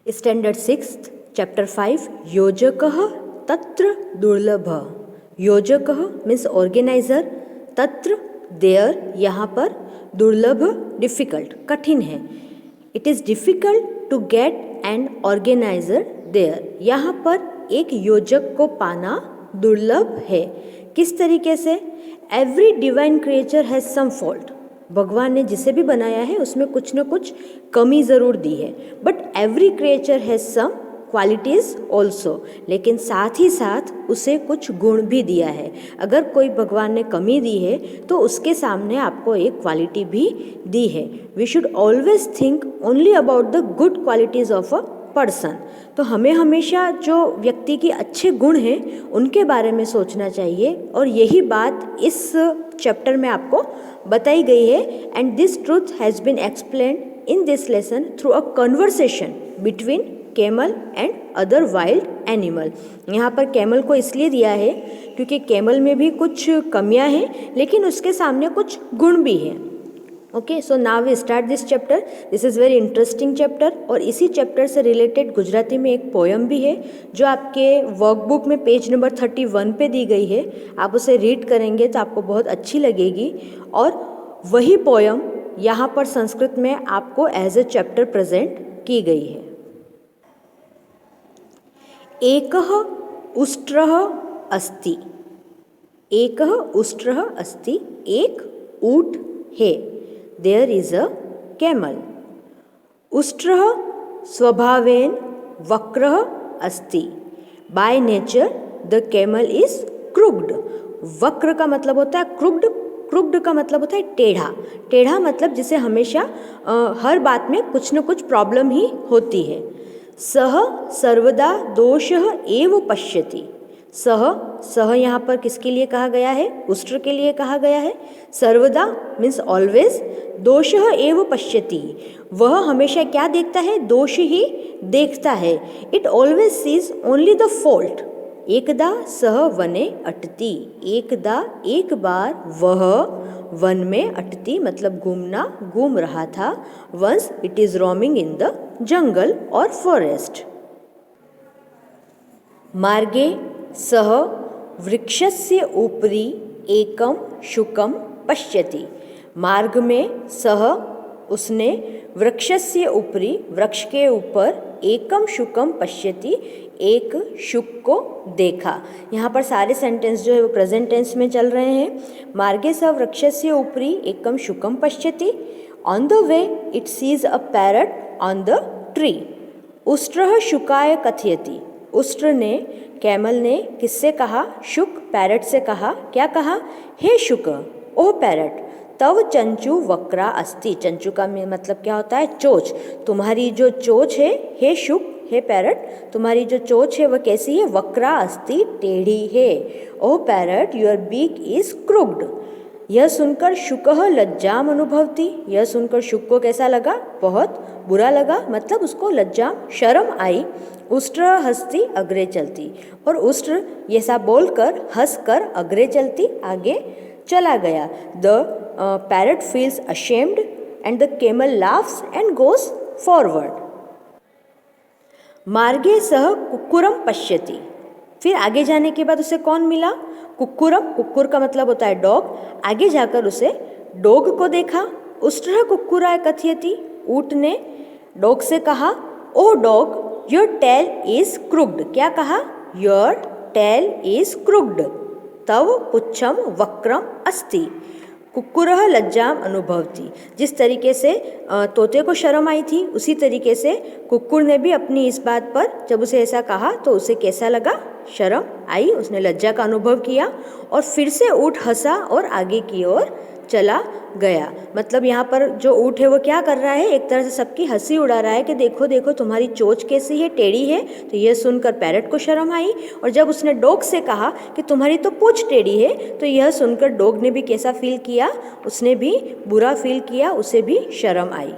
Standard 6 chapter 5 योजकः तत्र दुर्लभः। योजकः मीन्स ऑर्गेनाइजर, तत्र देयर यहाँ पर, दुर्लभ डिफ़िकल्ट कठिन है। It is difficult to get an organiser there. यहाँ पर एक योजक को पाना दुर्लभ है। किस तरीके से? Every divine creature has some fault. भगवान ने जिसे भी बनाया है उसमें कुछ न कुछ कमी ज़रूर दी है, but every creature has some qualities also. लेकिन साथ ही साथ उसे कुछ गुण भी दिया है। अगर कोई भगवान ने कमी दी है तो उसके सामने आपको एक क्वालिटी भी दी है। We should always think only about the good qualities of a person. तो हमें हमेशा जो व्यक्ति के अच्छे गुण हैं उनके बारे में सोचना चाहिए, और यही बात इस चैप्टर में आपको बताई गई है। And this truth has been explained in this lesson through a conversation between camel and other wild animal. यहाँ पर कैमल को इसलिए दिया है क्योंकि कैमल में भी कुछ कमियाँ हैं, लेकिन उसके सामने कुछ गुण भी हैं। Okay, so now we start this chapter. This is very interesting chapter. और इसी चैप्टर से रिलेटेड गुजराती में एक पोयम भी है जो आपके वर्कबुक में पेज नंबर 31 पे दी गई है। आप उसे रीड करेंगे तो आपको बहुत अच्छी लगेगी। और वही पोयम यहाँ पर संस्कृत में आपको एज ए चैप्टर प्रेजेंट की गई है। एकः उष्ट्रः अस्ति। एकः उष्ट्रः अस्ति, एक ऊँट है। There is a camel. उष्ट्रः स्वभावेन वक्रः अस्ति। By nature the camel is crooked. वक्र का मतलब होता है क्रुक्ड, क्रुक्ड का मतलब होता है टेढ़ा। टेढ़ा मतलब जिसे हमेशा हर बात में कुछ न कुछ प्रॉब्लम ही होती है। सह सर्वदा दोषः एव पश्यति। सह यहाँ पर किसके लिए कहा गया है? उष्ट्र के लिए कहा गया है। सर्वदा मीन्स ऑलवेज, दोषः एव पश्यति, वह हमेशा क्या देखता है? दोष ही देखता है। It always sees only the fault. एकदा सह वने अटति। एकदा एक बार वह वन में अटति मतलब घूम रहा था। Once it is roaming in the jungle और फॉरेस्ट। मार्गे सह वृक्षस्य उपरि एकम शुकम पश्यति। मार्ग में सह उसने वृक्षस्य उपरि वृक्ष के ऊपर एकम शुकम पश्यति एक शुक को देखा। यहाँ पर सारे सेंटेंस जो है वो प्रेजेंट टेंस में चल रहे हैं। मार्गे सह वृक्षस्य उपरि एकम शुकम पश्यति। On the way it sees a parrot on the tree. उष्ट्रः शुकाय कथयति। उष्ट्र ने, कैमल ने किससे कहा? शुक, पैरट से कहा। क्या कहा? हे शुक, ओ पैरट, तव चंचू वक्रा अस्ति। चंचू का मतलब क्या होता है? चोच। तुम्हारी जो चोच है, हे शुक, हे पैरट, तुम्हारी जो चोच है वह कैसी है? वक्रा अस्ति, टेढ़ी है। Oh parrot, your beak is crooked. यह सुनकर शुकः लज्जाम अनुभवति। यह सुनकर शुक को कैसा लगा? बहुत बुरा लगा, मतलब उसको लज्जा, शर्म आई। उष्ट्र हंसती अग्रे चलती। और उष्ट्र ये सब बोलकर हंसकर अग्रे चलती आगे चला गया। The parrot feels ashamed and the camel laughs and goes forward. मार्गे सह कुक्कुरम पश्यति। फिर आगे जाने के बाद उसे कौन मिला? कुक्कुरम, कुक्कुर का मतलब होता है डॉग। आगे जाकर उसे डॉग को देखा। उष्ट्रः कुक्कुराय कथयति। ऊँट ने डॉग से कहा, oh dog, your tail is crooked. क्या कहा? Your tail is crooked. तव पुच्छम वक्रम अस्ति। कुक्कुरः लज्जाम अनुभवति। जिस तरीके से तोते को शर्म आई थी, उसी तरीके से कुक्कुर ने भी अपनी इस बात पर जब उसे ऐसा कहा तो उसे कैसा लगा? शर्म आई, उसने लज्जा का अनुभव किया। और फिर से ऊँट हंसा और आगे की ओर चला गया। मतलब यहाँ पर जो ऊँट है वो क्या कर रहा है? एक तरह से सबकी हंसी उड़ा रहा है कि देखो देखो तुम्हारी चोंच कैसी है, टेढ़ी है। तो यह सुनकर पैरट को शर्म आई। और जब उसने डॉग से कहा कि तुम्हारी तो पूंछ टेढ़ी है, तो यह सुनकर डॉग ने भी कैसा फील किया? उसने भी बुरा फील किया, उसे भी शर्म आई।